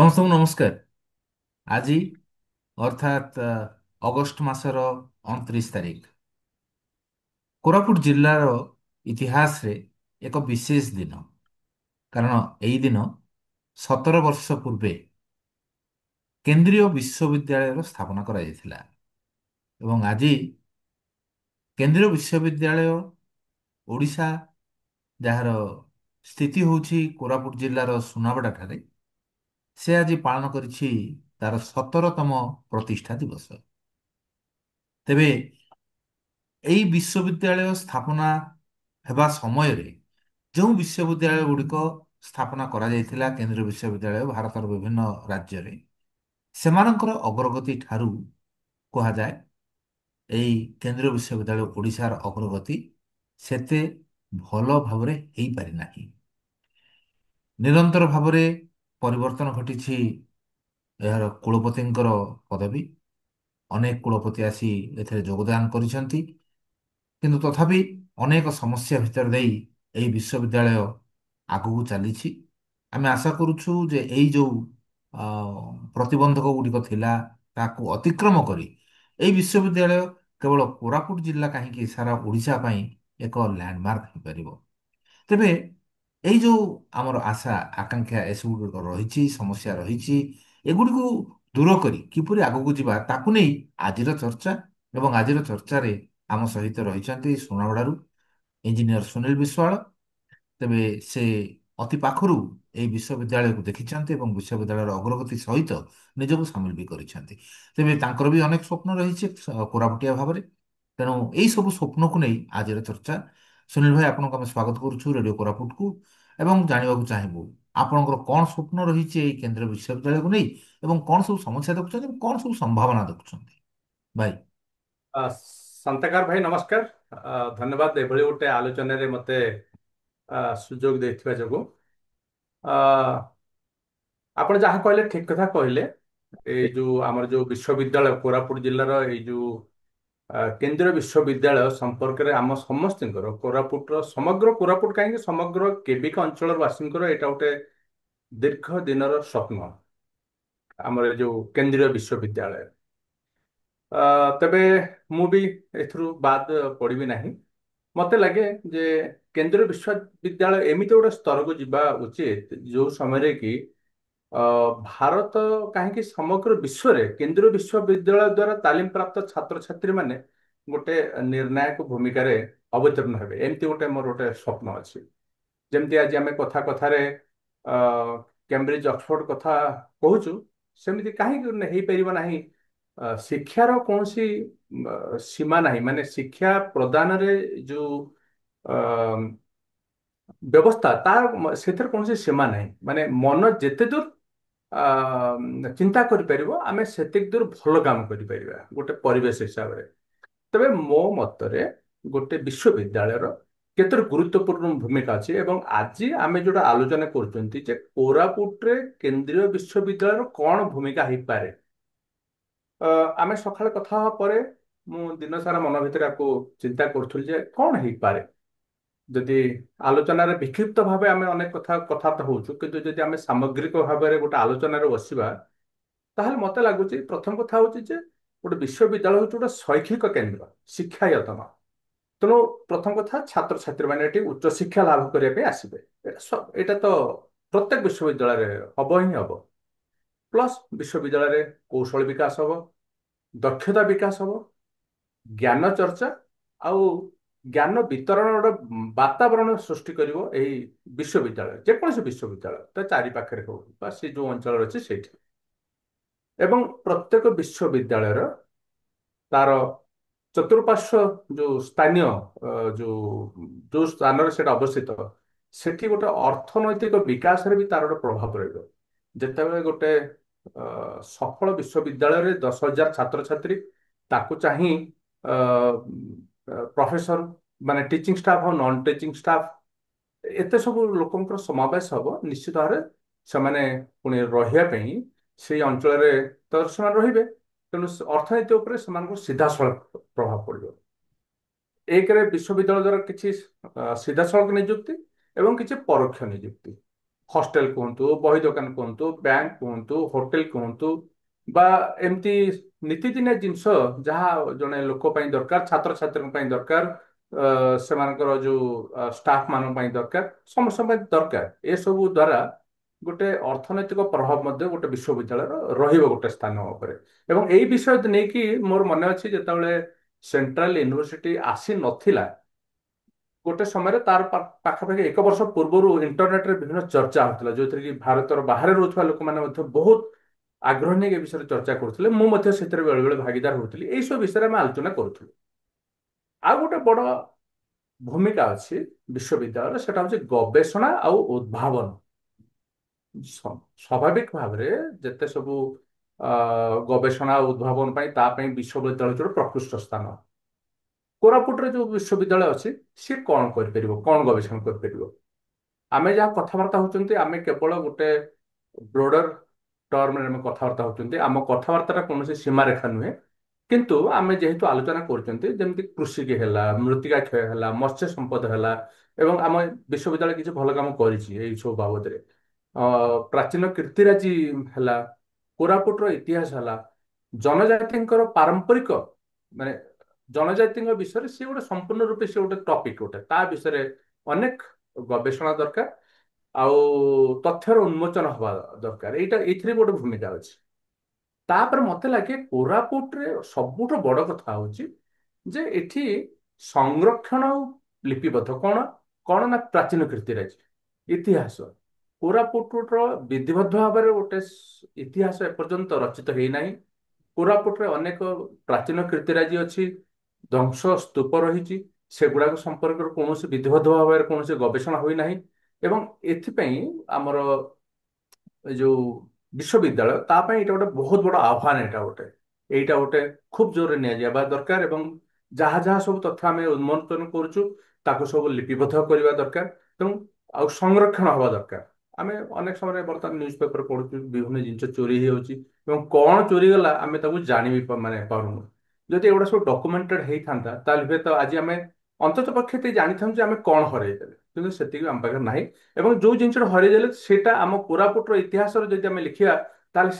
ସମସ୍ତଙ୍କୁ ନମସ୍କାର। ଆଜି ଅର୍ଥାତ୍ ଅଗଷ୍ଟ ମାସର 29 ତାରିଖ କୋରାପୁଟ ଜିଲ୍ଲାର ଇତିହାସରେ ଏକ ବିଶେଷ ଦିନ। କାରଣ ଏହି ଦିନ 17 ବର୍ଷ ପୂର୍ବେ କେନ୍ଦ୍ରୀୟ ବିଶ୍ୱବିଦ୍ୟାଳୟର ସ୍ଥାପନା କରାଯାଇଥିଲା। ଏବଂ ଆଜି କେନ୍ଦ୍ରୀୟ ବିଶ୍ୱବିଦ୍ୟାଳୟ ଓଡ଼ିଶା, ଯାହାର ସ୍ଥିତି ହେଉଛି କୋରାପୁଟ ଜିଲ୍ଲାର ସୁନାବେଡ଼ା ଠାରେ, ସେ ଆଜି ପାଳନ କରିଛି ତାର 17ତମ ପ୍ରତିଷ୍ଠା ଦିବସ। ତେବେ ଏହି ବିଶ୍ୱବିଦ୍ୟାଳୟ ସ୍ଥାପନା ହେବା ସମୟରେ ଯେଉଁ ବିଶ୍ୱବିଦ୍ୟାଳୟ ଗୁଡ଼ିକ ସ୍ଥାପନା କରାଯାଇଥିଲା, କେନ୍ଦ୍ରୀୟ ବିଶ୍ୱବିଦ୍ୟାଳୟ ଭାରତର ବିଭିନ୍ନ ରାଜ୍ୟରେ, ସେମାନଙ୍କର ଅଗ୍ରଗତି ଠାରୁ କୁହାଯାଏ ଏହି କେନ୍ଦ୍ରୀୟ ବିଶ୍ୱବିଦ୍ୟାଳୟ ଓଡ଼ିଶାର ଅଗ୍ରଗତି ସେତେ ଭଲ ଭାବରେ ହେଇପାରିନାହିଁ। ନିରନ୍ତର ଭାବରେ ପରିବର୍ତ୍ତନ ଘଟିଛି ଏହାର କୁଳପତିଙ୍କର ପଦବୀ। ଅନେକ କୁଳପତି ଆସି ଏଥିରେ ଯୋଗଦାନ କରିଛନ୍ତି, କିନ୍ତୁ ତଥାପି ଅନେକ ସମସ୍ୟା ଭିତରେ ଦେଇ ଏହି ବିଶ୍ୱବିଦ୍ୟାଳୟ ଆଗକୁ ଚାଲିଛି। ଆମେ ଆଶା କରୁଛୁ ଯେ ଏଇ ଯେଉଁ ଅ, ପ୍ରତିବନ୍ଧକ ଗୁଡ଼ିକ ଥିଲା, ତାକୁ ଅତିକ୍ରମ କରି ଏହି ବିଶ୍ୱବିଦ୍ୟାଳୟ କେବଳ କୋରାପୁଟ ଜିଲ୍ଲା କାହିଁକି ସାରା ଓଡ଼ିଶା ପାଇଁ ଏକ ଲ୍ୟାଣ୍ଡମାର୍କ ହୋଇପାରିବ। ତେବେ ଏଇ ଯେଉଁ ଆମର ଆଶା ଆକାଂକ୍ଷା ଏସବୁ ରହିଛି, ସମସ୍ୟା ରହିଛି, ଏଗୁଡ଼ିକୁ ଦୂର କରି କିପରି ଆଗକୁ ଯିବା ତାକୁ ନେଇ ଆଜିର ଚର୍ଚ୍ଚା। ଏବଂ ଆଜିର ଚର୍ଚ୍ଚାରେ ଆମ ସହିତ ରହିଛନ୍ତି ସୁନାବେଡାରୁ ଇଞ୍ଜିନିୟର ସୁନୀଲ ବିଶ୍ୱାଳ। ତେବେ ସେ ଅତି ପାଖରୁ ଏହି ବିଶ୍ୱବିଦ୍ୟାଳୟକୁ ଦେଖିଛନ୍ତି ଏବଂ ବିଶ୍ୱବିଦ୍ୟାଳୟର ଅଗ୍ରଗତି ସହିତ ନିଜକୁ ସାମିଲ ବି କରିଛନ୍ତି। ତେବେ ତାଙ୍କର ବି ଅନେକ ସ୍ୱପ୍ନ ରହିଛି କୋରାପୁଟିଆ ଭାବରେ। ତେଣୁ ଏଇ ସବୁ ସ୍ୱପ୍ନକୁ ନେଇ ଆଜିର ଚର୍ଚ୍ଚା। ସୁନୀଲ ଭାଇ, ଆପଣଙ୍କୁ ଆମେ ସ୍ୱାଗତ କରୁଛୁ ରେଡ଼ିଓ କୋରାପୁଟକୁ ଏବଂ ଜାଣିବାକୁ ଚାହିଁବୁ ଆପଣଙ୍କର କ'ଣ ସ୍ୱପ୍ନ ରହିଛି ଏଇ କେନ୍ଦ୍ରୀୟ ବିଶ୍ୱବିଦ୍ୟାଳୟକୁ ନେଇ ଏବଂ କ'ଣ ସବୁ ସମସ୍ୟା ଦେଖୁଛନ୍ତି ଏବଂ କ'ଣ ସବୁ ସମ୍ଭାବନା ଦେଖୁଛନ୍ତି ଭାଇ। ସନ୍ତାକାର ଭାଇ ନମସ୍କାର। ଧନ୍ୟବାଦ ଏଭଳି ଗୋଟେ ଆଲୋଚନାରେ ମୋତେ ସୁଯୋଗ ଦେଇଥିବା ଯୋଗୁଁ। ଆ, ଆପଣ ଯାହା କହିଲେ ଠିକ କଥା କହିଲେ। ଏଇ ଯୋଉ ଆମର ଯୋଉ ବିଶ୍ୱବିଦ୍ୟାଳୟ କୋରାପୁଟ ଜିଲ୍ଲାର ଏଇ ଯୋଉ କେନ୍ଦ୍ରୀୟ ବିଶ୍ୱବିଦ୍ୟାଳୟ ସମ୍ପର୍କରେ ଆମ ସମସ୍ତଙ୍କର କୋରାପୁଟର ସମଗ୍ର କୋରାପୁଟ କାହିଁକି ସମଗ୍ର କେବିକା ଅଞ୍ଚଳର ବାସୀଙ୍କର ଏଇଟା ଗୋଟେ ଦୀର୍ଘ ଦିନର ସ୍ୱପ୍ନ, ଆମର ଏ ଯୋଉ କେନ୍ଦ୍ରୀୟ ବିଶ୍ୱବିଦ୍ୟାଳୟ। ତେବେ ମୁଁ ବି ଏଥିରୁ ବାଦ ପଡ଼ିବି ନାହିଁ। ମତେ ଲାଗେ ଯେ କେନ୍ଦ୍ରୀୟ ବିଶ୍ୱବିଦ୍ୟାଳୟ ଏମିତି ଗୋଟେ ସ୍ତରକୁ ଯିବା ଉଚିତ ଯୋଉ ସମୟରେ କି ଅ, ଭାରତ କାହିଁକି ସମଗ୍ର ବିଶ୍ୱରେ କେନ୍ଦ୍ରୀୟ ବିଶ୍ୱବିଦ୍ୟାଳୟ ଦ୍ୱାରା ତାଲିମ ପ୍ରାପ୍ତ ଛାତ୍ରଛାତ୍ରୀ ମାନେ ଗୋଟେ ନିର୍ଣ୍ଣାୟକ ଭୂମିକାରେ ଅବତୀର୍ଣ୍ଣ ହେବେ। ଏମିତି ଗୋଟେ ମୋର ଗୋଟେ ସ୍ୱପ୍ନ ଅଛି। ଯେମିତି ଆଜି ଆମେ କଥା କଥାରେ ଅ, କେମ୍ବ୍ରିଜ ଅକ୍ସଫୋର୍ଡ କଥା କହୁଛୁ, ସେମିତି କାହିଁକି ହେଇପାରିବ ନାହିଁ? ଶିକ୍ଷାର କୌଣସି ସୀମା ନାହିଁ। ମାନେ ଶିକ୍ଷା ପ୍ରଦାନରେ ଯୋଉ ଅ, ବ୍ୟବସ୍ଥା ସେଥିରେ କୌଣସି ସୀମା ନାହିଁ। ମାନେ ମନ ଯେତେ ଦୂର ଚିନ୍ତା କରିପାରିବ, ଆମେ ସେତିକି ଦୂର ଭଲ କାମ କରିପାରିବା ଗୋଟେ ପରିବେଶ ହିସାବରେ। ତେବେ ମୋ ମତରେ ଗୋଟେ ବିଶ୍ୱବିଦ୍ୟାଳୟର କେତେ ଗୁରୁତ୍ୱପୂର୍ଣ୍ଣ ଭୂମିକା ଅଛି ଏବଂ ଆଜି ଆମେ ଯୋଉଟା ଆଲୋଚନା କରୁଛନ୍ତି ଯେ କୋରାପୁଟରେ କେନ୍ଦ୍ରୀୟ ବିଶ୍ୱବିଦ୍ୟାଳୟର କ'ଣ ଭୂମିକା ହେଇପାରେ। ଅ, ଆମେ ସକାଳେ କଥା ହେବା ପରେ ମୁଁ ଦିନ ସାରା ମନ ଭିତରେ ଆକୁ ଚିନ୍ତା କରୁଥିଲି ଯେ କ'ଣ ହେଇପାରେ। ଯଦି ଆଲୋଚନାରେ ବିକ୍ଷିପ୍ତ ଭାବେ ଆମେ ଅନେକ କଥାବାର୍ତ୍ତା ହଉଛୁ, କିନ୍ତୁ ଯଦି ଆମେ ସାମଗ୍ରିକ ଭାବରେ ଗୋଟେ ଆଲୋଚନାରେ ବସିବା, ତାହେଲେ ମତେ ଲାଗୁଛି ପ୍ରଥମ କଥା ହଉଛି ଯେ ଗୋଟେ ବିଶ୍ୱବିଦ୍ୟାଳୟ ହଉଛି ଗୋଟେ ଶୈକ୍ଷିକ କେନ୍ଦ୍ର, ଶିକ୍ଷାୟତନ। ତେଣୁ ପ୍ରଥମ କଥା, ଛାତ୍ରଛାତ୍ରୀ ମାନେ ଏଠି ଉଚ୍ଚ ଶିକ୍ଷା ଲାଭ କରିବା ପାଇଁ ଆସିବେ। ଏଇଟା ତ ପ୍ରତ୍ୟେକ ବିଶ୍ୱବିଦ୍ୟାଳୟରେ ହବ ହିଁ ହବ। ପ୍ଲସ୍ ବିଶ୍ୱବିଦ୍ୟାଳୟରେ କୌଶଳ ବିକାଶ ହବ, ଦକ୍ଷତା ବିକାଶ ହବ, ଜ୍ଞାନ ଚର୍ଚ୍ଚା ଆଉ ଜ୍ଞାନ ବିତରଣ ଗୋଟେ ବାତାବରଣ ସୃଷ୍ଟି କରିବ ଏହି ବିଶ୍ୱବିଦ୍ୟାଳୟ। ଯେକୌଣସି ବିଶ୍ୱବିଦ୍ୟାଳୟ ତା ଚାରି ପାଖରେ ହଉ ବା ସେ ଯୋଉ ଅଞ୍ଚଳରେ ଅଛି ସେଇଠି। ଏବଂ ପ୍ରତ୍ୟେକ ବିଶ୍ୱବିଦ୍ୟାଳୟର ତାର ଚତୁଃପାର୍ଶ୍ୱ ଯୋଉ ସ୍ଥାନୀୟ ଯୋଉ ଯୋଉ ସ୍ଥାନରେ ସେଟା ଅବସ୍ଥିତ, ସେଠି ଗୋଟେ ଅର୍ଥନୈତିକ ବିକାଶରେ ବି ତାର ଗୋଟେ ପ୍ରଭାବ ରହିବ। ଯେତେବେଳେ ଗୋଟେ ସଫଳ ବିଶ୍ୱବିଦ୍ୟାଳୟରେ 10,000 ଛାତ୍ରଛାତ୍ରୀ ତାକୁ ଚାହିଁ ପ୍ରଫେସର ମାନେ ଟିଚିଂ ଷ୍ଟାଫ ଆଉ ନନ୍ ଟିଚିଂ ଷ୍ଟାଫ ଏତେ ସବୁ ଲୋକଙ୍କର ସମାବେଶ ହବ, ନିଶ୍ଚିତ ଭାବରେ ସେମାନେ ପୁଣି ରହିବା ପାଇଁ ସେଇ ଅଞ୍ଚଳରେ ତ ସେମାନେ ରହିବେ। ତେଣୁ ଅର୍ଥନୀତି ଉପରେ ସେମାନଙ୍କୁ ସିଧାସଳଖ ପ୍ରଭାବ ପଡ଼ିବ। ଏକରେ ବିଶ୍ୱବିଦ୍ୟାଳୟ ଦ୍ୱାରା କିଛି ସିଧାସଳଖ ନିଯୁକ୍ତି ଏବଂ କିଛି ପରୋକ୍ଷ ନିଯୁକ୍ତି। ହଷ୍ଟେଲ କୁହନ୍ତୁ, ବହି ଦୋକାନ କୁହନ୍ତୁ, ବ୍ୟାଙ୍କ କୁହନ୍ତୁ, ହୋଟେଲ କୁହନ୍ତୁ, ବା ଏମିତି ନୀତିଦିନିଆ ଜିନିଷ ଯାହା ଜଣେ ଲୋକ ପାଇଁ ଦରକାର, ଛାତ୍ରଛାତ୍ରୀଙ୍କ ପାଇଁ ଦରକାର, ସେମାନଙ୍କର ଯୋଉ ଷ୍ଟାଫ ମାନଙ୍କ ପାଇଁ ଦରକାର, ସମସ୍ତଙ୍କ ପାଇଁ ଦରକାର। ଏସବୁ ଦ୍ଵାରା ଗୋଟେ ଅର୍ଥନୈତିକ ପ୍ରଭାବ ମଧ୍ୟ ଗୋଟେ ବିଶ୍ୱବିଦ୍ୟାଳୟର ରହିବ ଗୋଟେ ସ୍ଥାନ ଉପରେ। ଏବଂ ଏଇ ବିଷୟ ନେଇକି ମୋର ମନେ ଅଛି ଯେତେବେଳେ ସେଣ୍ଟ୍ରାଲ ୟୁନିଭର୍ସିଟି ଆସି ନଥିଲା, ଗୋଟେ ସମୟରେ ତାର ପାଖାପାଖି 1 ବର୍ଷ ପୂର୍ବରୁ ଇଣ୍ଟରନେଟରେ ବିଭିନ୍ନ ଚର୍ଚ୍ଚା ହଉଥିଲା, ଯୋଉଥିରେ କି ଭାରତର ବାହାରେ ରହୁଥିବା ଲୋକମାନେ ମଧ୍ୟ ବହୁତ ଆଗ୍ରହ ନେଇ ଏ ବିଷୟରେ ଚର୍ଚ୍ଚା କରୁଥିଲେ। ମୁଁ ମଧ୍ୟ ସେଥିରେ ବେଳେ ବେଳେ ଭାଗିଦାର ହଉଥିଲି। ଏଇ ସବୁ ବିଷୟରେ ଆମେ ଆଲୋଚନା କରୁଥିଲୁ। ଆଉ ଗୋଟେ ବଡ ଭୂମିକା ଅଛି ବିଶ୍ୱବିଦ୍ୟାଳୟରେ, ସେଟା ହଉଛି ଗବେଷଣା ଆଉ ଉଦ୍ଭାବନ। ସ୍ୱାଭାବିକ ଭାବରେ ଯେତେ ସବୁ ଗବେଷଣା ଆଉ ଉଦ୍ଭାବନ ପାଇଁ, ତା ପାଇଁ ବିଶ୍ୱବିଦ୍ୟାଳୟ ହେଉଛି ଗୋଟେ ପ୍ରକୃଷ୍ଟ ସ୍ଥାନ। କୋରାପୁଟରେ ଯୋଉ ବିଶ୍ୱବିଦ୍ୟାଳୟ ଅଛି, ସିଏ କଣ କରିପାରିବ, କଣ ଗବେଷଣା କରିପାରିବ? ଆମେ ଯାହା କଥାବାର୍ତ୍ତା ହଉଛନ୍ତି, ଆମେ କେବଳ ଗୋଟେ ବ୍ରୋଡର ଟର୍ମରେ ଆମେ କଥାବାର୍ତ୍ତା ହଉଛନ୍ତି। ଆମ କଥାବାର୍ତ୍ତାଟା କୌଣସି ସୀମାରେଖା ନୁହେଁ। କିନ୍ତୁ ଆମେ ଯେହେତୁ ଆଲୋଚନା କରୁଛନ୍ତି, ଯେମିତି କୃଷି ହେଲା, ମୃତ୍ତିକା କ୍ଷୟ ହେଲା, ମତ୍ସ୍ୟ ସମ୍ପଦ ହେଲା, ଏବଂ ଆମ ବିଶ୍ୱବିଦ୍ୟାଳୟ କିଛି ଭଲ କାମ କରିଛି ଏଇ ସବୁ ବାବଦରେ। ପ୍ରାଚୀନ କୀର୍ତ୍ତିରାଜି ହେଲା, କୋରାପୁଟର ଇତିହାସ ହେଲା, ଜନଜାତିଙ୍କର ପାରମ୍ପରିକ, ମାନେ ଜନଜାତିଙ୍କ ବିଷୟରେ ସିଏ ଗୋଟେ ସମ୍ପୂର୍ଣ୍ଣ ରୂପେ ସିଏ ଗୋଟେ ଟପିକ, ଗୋଟେ ତା ବିଷୟରେ ଅନେକ ଗବେଷଣା ଦରକାର, ଆଉ ତଥ୍ୟର ଉନ୍ମୋଚନ ହବା ଦରକାର। ଏଇଥିରେ ଗୋଟେ ଭୂମିକା ଅଛି। ତାପରେ ମତେ ଲାଗେ କୋରାପୁଟରେ ସବୁଠୁ ବଡ କଥା ହଉଛି ଯେ ଏଠି ସଂରକ୍ଷଣ ଆଉ ଲିପିବଦ୍ଧ କଣ କଣ ନା ପ୍ରାଚୀନ କୀର୍ତ୍ତିରାଜି ଇତିହାସ। କୋରାପୁଟର ବିଧିବଦ୍ଧ ଭାବରେ ଗୋଟେ ଇତିହାସ ଏପର୍ଯ୍ୟନ୍ତ ରଚିତ ହେଇନାହିଁ। କୋରାପୁଟରେ ଅନେକ ପ୍ରାଚୀନ କୀର୍ତ୍ତିରାଜି ଅଛି, ଧ୍ୱଂସ ସ୍ତୂପ ରହିଛି, ସେଗୁଡାକ ସମ୍ପର୍କରେ କୌଣସି ବିଧିବଦ୍ଧ ଭାବରେ କୌଣସି ଗବେଷଣା ହୋଇନାହିଁ। ଏବଂ ଏଥିପାଇଁ ଆମର ଏ ଯୋଉ ବିଶ୍ୱବିଦ୍ୟାଳୟ, ତା ପାଇଁ ଏଇଟା ଗୋଟେ ବହୁତ ବଡ ଆହ୍ୱାନ। ଏଇଟା ଗୋଟେ ଖୁବ ଜୋରରେ ନିଆଯିବା ଦରକାର। ଏବଂ ଯାହା ଯାହା ସବୁ ତଥ୍ୟ ଆମେ ଉନ୍ମୋଚନ କରୁଛୁ, ତାକୁ ସବୁ ଲିପିବଦ୍ଧ କରିବା ଦରକାର। ଏବଂ ଆଉ ସଂରକ୍ଷଣ ହବା ଦରକାର। ଆମେ ଅନେକ ସମୟରେ ବର୍ତ୍ତମାନ ନ୍ୟୁଜ ପେପର ପଢୁଛୁ, ବିଭିନ୍ନ ଜିନିଷ ଚୋରି ହେଇଯାଉଛି, ଏବଂ କଣ ଚୋରି ଗଲା ଆମେ ତାକୁ ଜାଣିବି ମାନେ ପାରୁନୁ। ଯଦି ଏଗୁଡ଼ା ସବୁ ଡକୁମେଣ୍ଟେଡ ହେଇଥାନ୍ତା, ତାହେଲେ ହୁଏତ ଆଜି ଆମେ ଅନ୍ତତଃ ପକ୍ଷେ ଏତିକି ଜାଣିଥାନ୍ତୁ ଯେ ଆମେ କଣ ହରେଇଦେଲେ। କିନ୍ତୁ ସେତିକି ଆମ ପାଖରେ ନାହିଁ। ଏବଂ ଯୋଉ ଜିନିଷଟା ହରେଇଦେଲେ, ସେଇଟା ଆମ କୋରାପୁଟର ଇତିହାସରେ ଯଦି ଆମେ ଲେଖିବା, ତାହେଲେ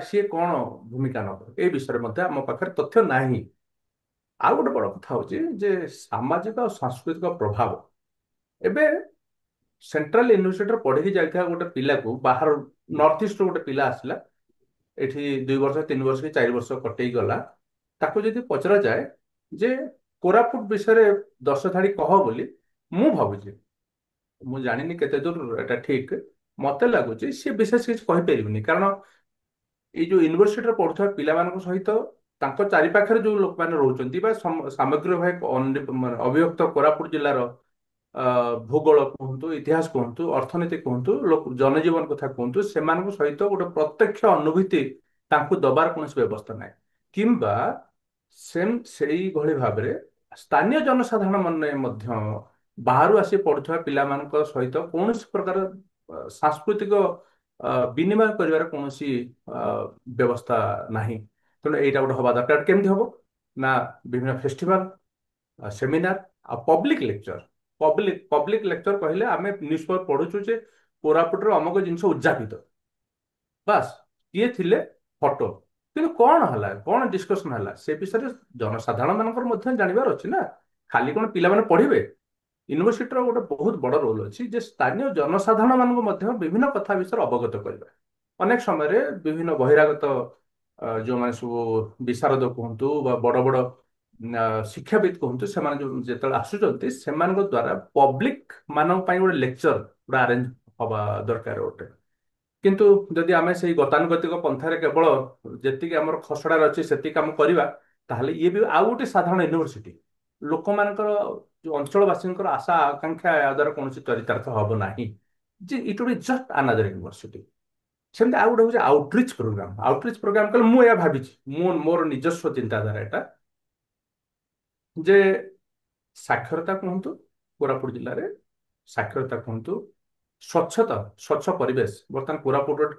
ସିଏ କଣ ଭୂମିକା ନବ, ଏ ବିଷୟରେ ମଧ୍ୟ ଆମ ପାଖରେ ତଥ୍ୟ ନାହିଁ। ଆଉ ଗୋଟେ ବଡ କଥା ହଉଛି ଯେ ସାମାଜିକ ଆଉ ସାଂସ୍କୃତିକ ପ୍ରଭାବ। ଏବେ ସେଣ୍ଟ୍ରାଲ ୟୁନିଭର୍ସିଟିରେ ପଢିକି ଯାଇଥିବା ଗୋଟେ ପିଲାକୁ, ବାହାର ନର୍ଥ ଇଷ୍ଟରୁ ଗୋଟେ ପିଲା ଆସିଲା, ଏଠି 2 ବର୍ଷ 3 ବର୍ଷ କି 4 ବର୍ଷ କଟେଇ ଗଲା, ତାକୁ ଯଦି ପଚରାଯାଏ ଯେ କୋରାପୁଟ ବିଷୟରେ 10 ଧାଡି କହ ବୋଲି, ମୁଁ ଭାବୁଛି, ମୁଁ ଜାଣିନି କେତେ ଦୂର ଏଟା ଠିକ, ମତେ ଲାଗୁଛି ସିଏ ବିଶେଷ କିଛି କହିପାରିବନି। କାରଣ ଏଇ ଯୋଉ ୟୁନିଭର୍ସିଟିରେ ପଢୁଥିବା ପିଲାମାନଙ୍କ ସହିତ ତାଙ୍କ ଚାରିପାଖରେ ଯୋଉ ଲୋକମାନେ ରହୁଛନ୍ତି, ବା ସାମଗ୍ରିକ ଭାବେ ମାନେ ଅବିଭକ୍ତ କୋରାପୁଟ ଜିଲ୍ଲାର ଭୂଗୋଳ କୁହନ୍ତୁ, ଇତିହାସ କୁହନ୍ତୁ, ଅର୍ଥନୀତି କୁହନ୍ତୁ, ଜନଜୀବନ କଥା କୁହନ୍ତୁ, ସେମାନଙ୍କ ସହିତ ଗୋଟେ ପ୍ରତ୍ୟକ୍ଷ ଅନୁଭୂତି ତାଙ୍କୁ ଦବାର କୌଣସି ବ୍ୟବସ୍ଥା ନାହିଁ। କିମ୍ବା ସେଇଭଳି ଭାବରେ ସ୍ଥାନୀୟ ଜନସାଧାରଣ ମାନେ ମଧ୍ୟ ବାହାରୁ ଆସି ପଢୁଥିବା ପିଲାମାନଙ୍କ ସହିତ କୌଣସି ପ୍ରକାର ସାଂସ୍କୃତିକ ବିନିମୟ କରିବାର କୌଣସି ଅ, ବ୍ୟବସ୍ଥା ନାହିଁ। ତେଣୁ ଏଇଟା ଗୋଟେ ହବା ଦରକାର। କେମିତି ହବ ନା, ବିଭିନ୍ନ ଫେଷ୍ଟିଭାଲ, ସେମିନାର, ଆଉ ପବ୍ଲିକ ଲେକ୍ଚର କହିଲେ ଆମେ ନ୍ୟୁଜ ପେପର ପଢୁଛୁ ଯେ କୋରାପୁଟରେ ଅମୁକ ଜିନିଷ ଉଦଯାପିତ, ବାସ୍ କିଏ ଥିଲେ, ଫଟୋ। କିନ୍ତୁ କଣ ହେଲା, କଣ ଡିସ୍କସନ ହେଲା, ସେ ବିଷୟରେ ଜନସାଧାରଣ ମାନଙ୍କର ମଧ୍ୟ ଜାଣିବାର ଅଛି ନା। ଖାଲି କଣ ପିଲାମାନେ ପଢିବେ? ୟୁନିଭର୍ସିଟିର ଗୋଟେ ବହୁତ ବଡ ରୋଲ ଅଛି ଯେ ସ୍ଥାନୀୟ ଜନସାଧାରଣ ମାନଙ୍କୁ ମଧ୍ୟ ବିଭିନ୍ନ କଥା ବିଷୟରେ ଅବଗତ କରିବା। ଅନେକ ସମୟରେ ବିଭିନ୍ନ ବହିରାଗତ ଯୋଉମାନେ ସବୁ ବିଶାରଦ କୁହନ୍ତୁ ବା ବଡ ବଡ ଶିକ୍ଷାବିତ୍ କୁହନ୍ତୁ, ସେମାନେ ଯୋଉ ଯେତେବେଳେ ଆସୁଛନ୍ତି, ସେମାନଙ୍କ ଦ୍ଵାରା ପବ୍ଲିକ ମାନଙ୍କ ପାଇଁ ଗୋଟେ ଲେକ୍ଚର ଗୋଟେ ଆରେଞ୍ଜ ହବା ଦରକାର ଗୋଟେ। କିନ୍ତୁ ଯଦି ଆମେ ସେଇ ଗତାନୁଗତିକ ପନ୍ଥାରେ କେବଳ ଯେତିକି ଆମର ଖସଡାରେ ଅଛି ସେତିକି କାମ କରିବା, ତାହେଲେ ଇଏ ବି ଆଉ ଗୋଟେ ସାଧାରଣ ୟୁନିଭର୍ସିଟି, ଲୋକମାନଙ୍କର ଯୋଉ ଅଞ୍ଚଳବାସୀଙ୍କର ଆଶା ଆକାଂକ୍ଷା ଏହା ଦ୍ୱାରା କୌଣସି ଚରିତାର୍ଥ ହବ ନାହିଁ। ଯେ ଇଟ୍ ବି ଜଷ୍ଟ ଆନାଦର ୟୁନିଭର୍ସିଟି। ସେମିତି ଆଉ ଗୋଟେ ହଉଛି ଆଉଟରିଚ୍ ପ୍ରୋଗ୍ରାମ। ଆଉଟରିଚ୍ ପ୍ରୋଗ୍ରାମ କଲେ ମୁଁ ଏହା ଭାବିଛି, ମୋର ନିଜସ୍ୱ ଚିନ୍ତାଧାରା ଏଟା, ଯେ ସାକ୍ଷରତା କୁହନ୍ତୁ, କୋରାପୁଟ ଜିଲ୍ଲାରେ ସାକ୍ଷରତା କୁହନ୍ତୁ, ସ୍ୱଚ୍ଛତା, ସ୍ୱଚ୍ଛ ପରିବେଶ, ବର୍ତ୍ତମାନ କୋରାପୁଟ ଗୋଟେ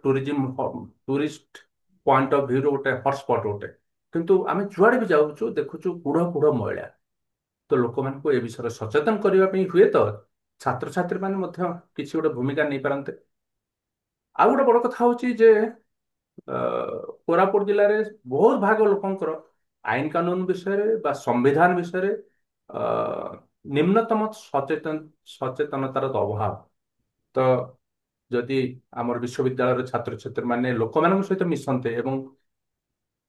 ଟୁରିଷ୍ଟ ପଏଣ୍ଟ ଅଫ ଭ୍ୟୁ ର ଗୋଟେ ହଟସ୍ପଟ ଗୋଟେ। କିନ୍ତୁ ଆମେ ଯୁଆଡେ ବି ଯାଉଛୁ ଦେଖୁଛୁ କୁଢ଼ କୁଢ଼ ମଇଳା। ତ ଲୋକମାନଙ୍କୁ ଏ ବିଷୟରେ ସଚେତନ କରିବା ପାଇଁ ହୁଏତ ଛାତ୍ରଛାତ୍ରୀ ମାନେ ମଧ୍ୟ କିଛି ଗୋଟେ ଭୂମିକା ନେଇପାରନ୍ତେ। ଆଉ ଗୋଟେ ବଡ କଥା ହଉଛି ଯେ ଅ, କୋରାପୁଟ ଜିଲ୍ଲାରେ ବହୁତ ଭାଗ ଲୋକଙ୍କର ଆଇନ କାନୁନ ବିଷୟରେ ବା ସମ୍ବିଧାନ ବିଷୟରେ ଅ, ନିମ୍ନତମ ସଚେତନତାର ତ ଅଭାବ। ତ ଯଦି ଆମର ବିଶ୍ୱବିଦ୍ୟାଳୟର ଛାତ୍ରଛାତ୍ରୀ ମାନେ ଲୋକମାନଙ୍କ ସହିତ ମିଶନ୍ତେ ଏବଂ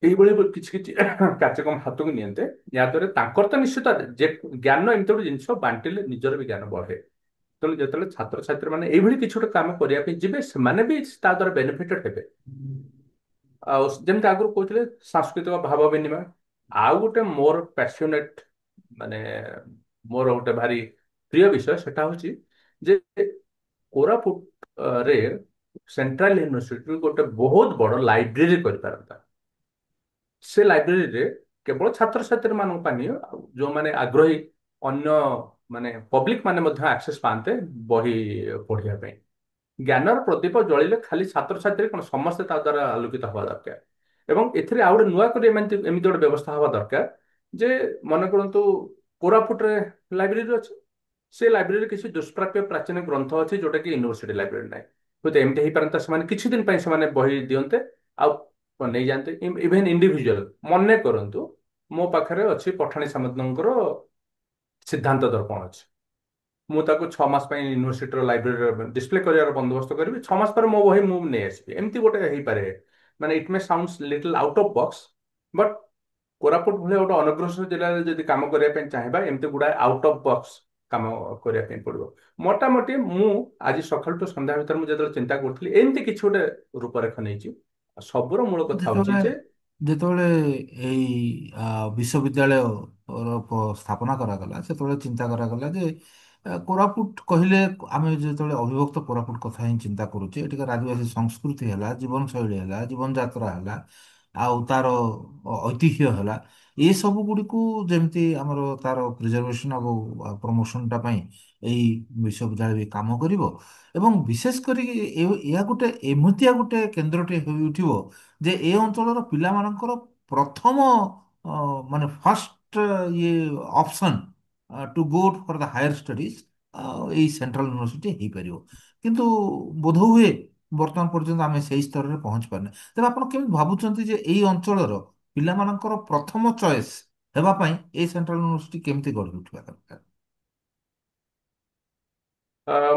ଏଇଭଳି କିଛି କିଛି କାର୍ଯ୍ୟକ୍ରମ ହାତକୁ ନିଅନ୍ତେ, ଯାହାଦ୍ୱାରା ତାଙ୍କର ତ ନିଶ୍ଚିତ ଯେ ଜ୍ଞାନ ଏମିତି ଗୋଟେ ଜିନିଷ ବାଣ୍ଟିଲେ ନିଜର ବି ଜ୍ଞାନ ବଢେ। ତେଣୁ ଯେତେବେଳେ ଛାତ୍ରଛାତ୍ରୀ ମାନେ ଏଇଭଳି କିଛି ଗୋଟେ କାମ କରିବା ପାଇଁ ଯିବେ, ସେମାନେ ବି ତା ଦ୍ୱାରା ବେନିଫିଟେଡ୍ ହେବେ। ଆଉ ଯେମିତି ଆଗରୁ କହୁଥିଲେ ସାଂସ୍କୃତିକ ଭାବ ବିନିମୟ, ଆଉ ଗୋଟେ ମୋର ପ୍ୟାସନେଟ ମାନେ ମୋର ଗୋଟେ ଭାରି ପ୍ରିୟ ବିଷୟ ସେଟା ହଉଛି ଯେ କୋରାପୁଟ ରେ ସେଣ୍ଟ୍ରାଲ ୟୁନିଭର୍ସିଟି ଗୋଟେ ବହୁତ ବଡ ଲାଇବ୍ରେରୀ କରିପାରନ୍ତା। ସେ ଲାଇବ୍ରେରୀରେ କେବଳ ଛାତ୍ରଛାତ୍ରୀ ମାନଙ୍କ ପାଇଁ ନୁହେଁ, ଆଉ ଯୋଉମାନେ ଆଗ୍ରହୀ ଅନ୍ୟ ମାନେ ପବ୍ଲିକ ମାନେ ମଧ୍ୟ ଆକ୍ସେସ ପାଆନ୍ତେ ବହି ପଢିବା ପାଇଁ। ଜ୍ଞାନର ପ୍ରଦୀପ ଜଳିଲେ ଖାଲି ଛାତ୍ରଛାତ୍ରୀ କଣ, ସମସ୍ତେ ତା ଦ୍ୱାରା ଆଲୋକିତ ହବା ଦରକାର। ଏବଂ ଏଥିରେ ଆଉ ଗୋଟେ ନୂଆ କରି ଏମିତି ଏମିତି ଗୋଟେ ବ୍ୟବସ୍ଥା ହବା ଦରକାର ଯେ ମନେ କରନ୍ତୁ କୋରାପୁଟରେ ଲାଇବ୍ରେରୀ ଅଛି, ସେ ଲାଇବ୍ରେରୀରେ କିଛି ଦୁଷ୍ପ୍ରାପ୍ୟ ପ୍ରାଚୀନ ଗ୍ରନ୍ଥ ଅଛି ଯୋଉଟା କି ୟୁନିଭର୍ସିଟି ଲାଇବ୍ରେରୀ ନାହିଁ। ହୁଏତ ଏମିତି ହେଇପାରନ୍ତା ସେମାନେ କିଛି ଦିନ ପାଇଁ ସେମାନେ ବହି ଦିଅନ୍ତେ ଆଉ ନେଇଯାଆନ୍ତେ। ଇଭେନ୍ ଇଣ୍ଡିଭିଜୁଆଲ ମନେ କରନ୍ତୁ ମୋ ପାଖରେ ଅଛି ପଠାଣି ସାମନ୍ତଙ୍କର ସିଦ୍ଧାନ୍ତ ଦର୍ପଣ ଅଛି, ମୁଁ ତାକୁ 6 ମାସ ପାଇଁ ୟୁନିଭର୍ସିଟିର ଲାଇବ୍ରେରୀରେ ଡିସପ୍ଲେ କରିବାର ବନ୍ଦୋବସ୍ତ କରିବି, 6 ମାସ ପରେ ମୋ ବହି ମୁଁ ନେଇ ଆସିବି। ଏମିତି ଗୋଟେ ହେଇପାରେ, ମାନେ it may sound little out of box, but Koraput ଭଳିଆ ଗୋଟେ ଅନଗ୍ରସର ଜିଲ୍ଲାରେ ଯଦି କାମ କରିବା ପାଇଁ ଚାହିଁବା ଏମିତି ଗୁଡାଏ ଆଉଟ୍ ଅଫ୍ ବକ୍ସ କାମ କରିବା ପାଇଁ ପଡିବ। ମୋଟାମୋଟି ମୁଁ ଆଜି ସକାଳୁ ଟୁ ସନ୍ଧ୍ୟା ଭିତରେ ମୁଁ ଯେତେବେଳେ ଚିନ୍ତା କରୁଥିଲି ଏମିତି କିଛି ଗୋଟେ ରୂପରେଖ ନେଇଛି। ଆଉ ସବୁର ମୂଳ କଥା ହଉଛି ଯେତେବେଳେ ଯେ ଯେତେବେଳେ ଏଇ ବିଶ୍ୱବିଦ୍ୟାଳୟ ସ୍ଥାପନା କରାଗଲା, ସେତେବେଳେ ଚିନ୍ତା କରାଗଲା ଯେ କୋରାପୁଟ କହିଲେ ଆମେ ଯେତେବେଳେ ଅବିଭକ୍ତ କୋରାପୁଟ କଥା ହିଁ ଚିନ୍ତା କରୁଛେ, ଏଠିକାର ଆଦିବାସୀ ସଂସ୍କୃତି ହେଲା, ଜୀବନଶୈଳୀ ହେଲା, ଜୀବନଯାତ୍ରା ହେଲା, ଆଉ ତାର ଐତିହ୍ୟ ହେଲା, ଏ ସବୁ ଗୁଡ଼ିକୁ ଯେମିତି ଆମର ତାର ପ୍ରିଜର୍ଭେସନ୍ ଆଉ ପ୍ରମୋସନଟା ପାଇଁ ଏଇ ବିଶ୍ୱବିଦ୍ୟାଳୟ ବି କାମ କରିବ। ଏବଂ ବିଶେଷ କରି ଏହା ଗୋଟେ ଏମିତିଆ ଗୋଟେ କେନ୍ଦ୍ରଟେ ହୋଇ ଉଠିବ ଯେ ଏ ଅଞ୍ଚଳର ପିଲାମାନଙ୍କର ପ୍ରଥମ ଅ, ମାନେ ଫାଷ୍ଟ ଇଏ option to go for the higher studies ଏଇ ସେଣ୍ଟ୍ରାଲ ୟୁନିଭର୍ସିଟି ହେଇପାରିବ। କିନ୍ତୁ ବୋଧହୁଏ ବର୍ତ୍ତମାନ ପର୍ଯ୍ୟନ୍ତ ଆମେ ସେଇ ସ୍ତରରେ ପହଞ୍ଚି ପାରିନେ। ତେବେ ଆପଣ କେମିତି ଭାବୁଛନ୍ତି ଯେ ଏଇ ଅଞ୍ଚଳର ପିଲାମାନଙ୍କର ପ୍ରଥମ ଚଏସ୍ ହେବା ପାଇଁ ଏଇ ସେଣ୍ଟ୍ରାଲ ୟୁନିଭର୍ସିଟି କେମିତି ଗଢ଼ି ଉଠିବା ଦରକାର?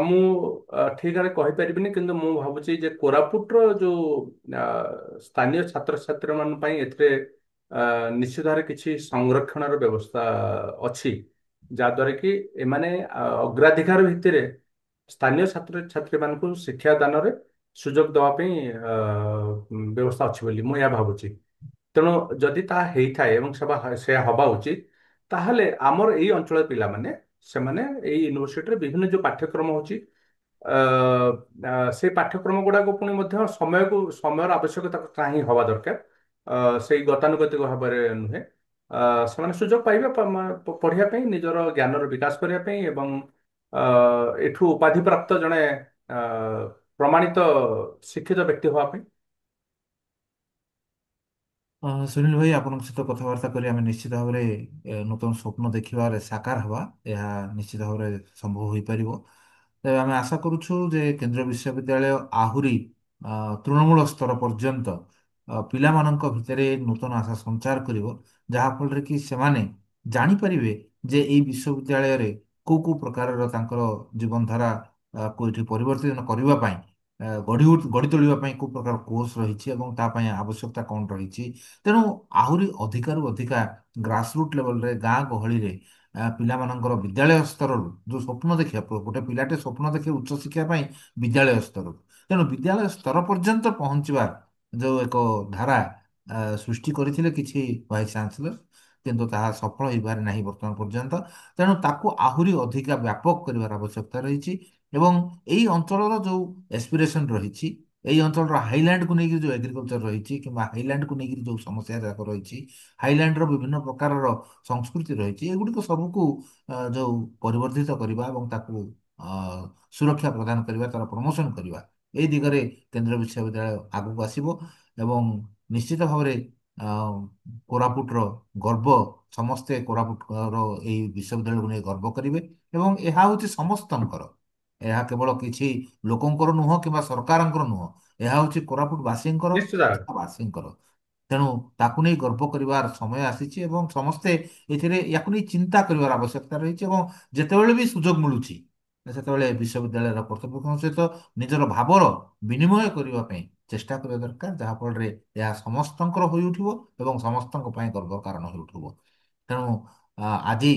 ମୁଁ ଠିକ ଭାବେ କହିପାରିବିନି, କିନ୍ତୁ ମୁଁ ଭାବୁଛି ଯେ କୋରାପୁଟର ଯୋଉ ସ୍ଥାନୀୟ ଛାତ୍ରଛାତ୍ରୀ ମାନଙ୍କ ପାଇଁ ଏଥିରେ ନିଶ୍ଚିତ ଭାବରେ କିଛି ସଂରକ୍ଷଣର ବ୍ୟବସ୍ଥା ଅଛି, ଯାହାଦ୍ୱାରା କି ଏମାନେ ଅଗ୍ରାଧିକାର ଭିତ୍ତିରେ ସ୍ଥାନୀୟ ଛାତ୍ରଛାତ୍ରୀ ମାନଙ୍କୁ ଶିକ୍ଷା ଦାନରେ ସୁଯୋଗ ଦେବା ପାଇଁ ବ୍ୟବସ୍ଥା ଅଛି ବୋଲି ମୁଁ ଏହା ଭାବୁଛି। ତେଣୁ ଯଦି ତାହା ହେଇଥାଏ ଏବଂ ସେୟା ହବା ଉଚିତ, ତାହେଲେ ଆମର ଏଇ ଅଞ୍ଚଳର ପିଲାମାନେ ସେମାନେ ଏଇ ୟୁନିଭର୍ସିଟିରେ ବିଭିନ୍ନ ଯୋଉ ପାଠ୍ୟକ୍ରମ ହଉଛି ଅ, ସେଇ ପାଠ୍ୟକ୍ରମ ଗୁଡାକ ପୁଣି ମଧ୍ୟ ସମୟର ଆବଶ୍ୟକତା କାହିଁ ହବା ଦରକାର, ସେଇ ଗତାନୁଗତିକ ଭାବରେ ନୁହେଁ। ସେମାନେ ସୁଯୋଗ ପାଇବେ ପଢିବା ପାଇଁ, ନିଜର ଜ୍ଞାନର ବିକାଶ କରିବା ପାଇଁ ଏବଂ ଅ, ଏଠୁ ଉପାଧି ପ୍ରାପ୍ତ ଜଣେ ଅ, ପ୍ରମାଣିତ ଶିକ୍ଷିତ ବ୍ୟକ୍ତି ହବା ପାଇଁ। ସୁନୀଲ ଭାଇ, ଆପଣଙ୍କ ସହିତ କଥାବାର୍ତ୍ତା କରି ଆମେ ନିଶ୍ଚିତ ଭାବରେ ନୂତନ ସ୍ୱପ୍ନ ଦେଖିବାରେ ସାକାର ହେବା, ଏହା ନିଶ୍ଚିତ ଭାବରେ ସମ୍ଭବ ହୋଇପାରିବ। ତେବେ ଆମେ ଆଶା କରୁଛୁ ଯେ କେନ୍ଦ୍ରୀୟ ବିଶ୍ୱବିଦ୍ୟାଳୟ ଆହୁରି ତୃଣମୂଳ ସ୍ତର ପର୍ଯ୍ୟନ୍ତ ପିଲାମାନଙ୍କ ଭିତରେ ନୂତନ ଆଶା ସଞ୍ଚାର କରିବ, ଯାହାଫଳରେ କି ସେମାନେ ଜାଣିପାରିବେ ଯେ ଏଇ ବିଶ୍ୱବିଦ୍ୟାଳୟରେ କୋଉ କୋଉ ପ୍ରକାରର ତାଙ୍କର ଜୀବନଧାରା କୁ ଏଠି ପରିବର୍ତ୍ତନ କରିବା ପାଇଁ ଗଢ଼ି ତୋଳିବା ପାଇଁ କୋଉ ପ୍ରକାର କୋର୍ସ ରହିଛି ଏବଂ ତା ପାଇଁ ଆବଶ୍ୟକତା କ'ଣ ରହିଛି। ତେଣୁ ଆହୁରି ଅଧିକାରୁ ଅଧିକା ଗ୍ରାସରୁଟ୍ ଲେଭେଲରେ, ଗାଁ ଗହଳିରେ ପିଲାମାନଙ୍କର ବିଦ୍ୟାଳୟ ସ୍ତରରୁ ଯେଉଁ ସ୍ୱପ୍ନ ଦେଖିବା, ଗୋଟେ ପିଲାଟେ ସ୍ୱପ୍ନ ଦେଖେ ଉଚ୍ଚଶିକ୍ଷା ପାଇଁ ବିଦ୍ୟାଳୟ ସ୍ତରରୁ। ତେଣୁ ବିଦ୍ୟାଳୟ ସ୍ତର ପର୍ଯ୍ୟନ୍ତ ପହଞ୍ଚିବା ଯେଉଁ ଏକ ଧାରା ସୃଷ୍ଟି କରିଥିଲେ କିଛି ଭାଇସ୍ ଚାନ୍ସେଲର, କିନ୍ତୁ ତାହା ସଫଳ ହୋଇପାରେ ନାହିଁ ବର୍ତ୍ତମାନ ପର୍ଯ୍ୟନ୍ତ। ତେଣୁ ତାକୁ ଆହୁରି ଅଧିକା ବ୍ୟାପକ କରିବାର ଆବଶ୍ୟକତା ରହିଛି। ଏବଂ ଏଇ ଅଞ୍ଚଳର ଯେଉଁ ଏସ୍ପିରେସନ୍ ରହିଛି, ଏଇ ଅଞ୍ଚଳର ହାଇଲ୍ୟାଣ୍ଡକୁ ନେଇକି ଯେଉଁ ଏଗ୍ରିକଲଚର ରହିଛି କିମ୍ବା ହାଇଲ୍ୟାଣ୍ଡକୁ ନେଇକି ଯେଉଁ ସମସ୍ୟା ଯାକ ରହିଛି, ହାଇଲ୍ୟାଣ୍ଡର ବିଭିନ୍ନ ପ୍ରକାରର ସଂସ୍କୃତି ରହିଛି, ଏଗୁଡ଼ିକ ସବୁକୁ ଯେଉଁ ପରିବର୍ଦ୍ଧିତ କରିବା ଏବଂ ତାକୁ ଅ, ସୁରକ୍ଷା ପ୍ରଦାନ କରିବା, ତାର ପ୍ରମୋସନ କରିବା, এই ଦିଗରେ କେନ୍ଦ୍ରୀୟ ବିଶ୍ୱବିଦ୍ୟାଳୟ ଆଗକୁ ଆସିବ। ଏବଂ ନିଶ୍ଚିତ ଭାବରେ ଅ, କୋରାପୁଟର ଗର୍ବ, ସମସ୍ତେ କୋରାପୁଟର ଏଇ ବିଶ୍ୱବିଦ୍ୟାଳୟକୁ ନେଇ ଗର୍ବ କରିବେ ଏବଂ ଏହା ହେଉଛି ସମସ୍ତଙ୍କର ଏହା କେବଳ କିଛି ଲୋକଙ୍କର ନୁହଁ କିମ୍ବା ସରକାରଙ୍କର ନୁହଁ, ଏହା ହେଉଛି କୋରାପୁଟ ବାସୀଙ୍କର, ନିଶ୍ଚିତ ଭାବରେ। ବାସୀଙ୍କର। ତେଣୁ ତାକୁ ନେଇ ଗର୍ବ କରିବାର ସମୟ ଆସିଛି ଏବଂ ସମସ୍ତେ ଏଥିରେ ୟାକୁ ନେଇ ଚିନ୍ତା କରିବାର ଆବଶ୍ୟକତା ରହିଛି ଏବଂ ଯେତେବେଳେ ବି ସୁଯୋଗ ମିଳୁଛି ସେତେବେଳେ ବିଶ୍ୱବିଦ୍ୟାଳୟର କର୍ତ୍ତୃପକ୍ଷଙ୍କ ସହିତ ନିଜର ଭାବର ବିନିମୟ କରିବା ପାଇଁ ଚେଷ୍ଟା କରିବା ଦରକାର, ଯାହାଫଳରେ ଏହା ସମସ୍ତଙ୍କର ହୋଇଉଠିବ ଏବଂ ସମସ୍ତଙ୍କ ପାଇଁ ଗର୍ବ କାରଣ ହୋଇଉଠିବ। ତେଣୁ ଆଜି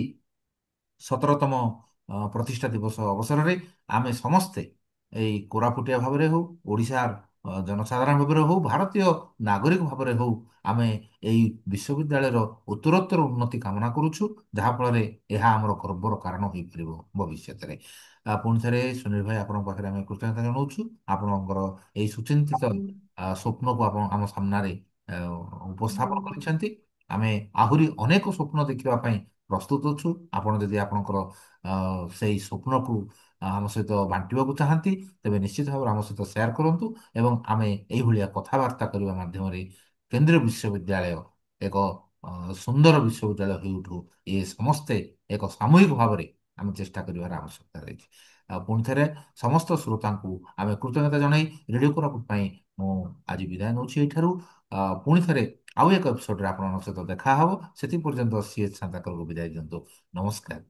17ତମ ପ୍ରତିଷ୍ଠା ଦିବସ ଅବସରରେ ଆମେ ସମସ୍ତେ ଏଇ କୋରାପୁଟିଆ ଭାବରେ ହଉ, ଓଡ଼ିଶାର ଜନସାଧାରଣ ଭାବରେ ହଉ, ଭାରତୀୟ ନାଗରିକ ଭାବରେ ହଉ, ଆମେ ଏଇ ବିଶ୍ୱବିଦ୍ୟାଳୟର ଉତ୍ତରୋତ୍ତର ଉନ୍ନତି କାମନା କରୁଛୁ, ଯାହାଫଳରେ ଏହା ଆମର ଗର୍ବର କାରଣ ହୋଇପାରିବ ଭବିଷ୍ୟତରେ। ପୁଣି ଥରେ ସୁନୀଲ ଭାଇ ଆପଣଙ୍କ ପାଖରେ ଆମେ କୃତଜ୍ଞତା ଜଣାଉଛୁ। ଆପଣଙ୍କର ଏଇ ସୁଚିନ୍ତିତ ସ୍ୱପ୍ନକୁ ଆପଣ ଆମ ସାମ୍ନାରେ ଆ, ଉପସ୍ଥାପନ କରିଛନ୍ତି। ଆମେ ଆହୁରି ଅନେକ ସ୍ୱପ୍ନ ଦେଖିବା ପାଇଁ ପ୍ରସ୍ତୁତ ଅଛୁ। ଆପଣ ଯଦି ଆପଣଙ୍କର ସେଇ ସ୍ୱପ୍ନକୁ ଆମ ସହିତ ବାଣ୍ଟିବାକୁ ଚାହାନ୍ତି, ତେବେ ନିଶ୍ଚିତ ଭାବରେ ଆମ ସହିତ ସେୟାର କରନ୍ତୁ ଏବଂ ଆମେ ଏଇଭଳିଆ କଥାବାର୍ତ୍ତା କରିବା ମାଧ୍ୟମରେ କେନ୍ଦ୍ରୀୟ ବିଶ୍ୱବିଦ୍ୟାଳୟ ଏକ ସୁନ୍ଦର ବିଶ୍ୱବିଦ୍ୟାଳୟ ହୋଇଉଠୁ, ଏ ସମସ୍ତେ ଏକ ସାମୂହିକ ଭାବରେ ଆମେ ଚେଷ୍ଟା କରିବାର ଆବଶ୍ୟକତା ରହିଛି। ଆଉ ପୁଣି ଥରେ ସମସ୍ତ ଶ୍ରୋତାଙ୍କୁ ଆମେ କୃତଜ୍ଞତା ଜଣାଇ ରେଡ଼ିଓ କୋରାପୁଟ ପାଇଁ ମୁଁ ଆଜି ବିଦାୟ ନେଉଛି ଏଇଠାରୁ। ପୁଣି ଥରେ ଆଉ ଏକ ଏପିସୋଡରେ ଆପଣଙ୍କ ସହିତ ଦେଖା ହବ। ସେଥି ପର୍ଯ୍ୟନ୍ତ ସିଏ ସାନ୍ତାକରକୁ ବିଦାୟ ଦିଅନ୍ତୁ। ନମସ୍କାର।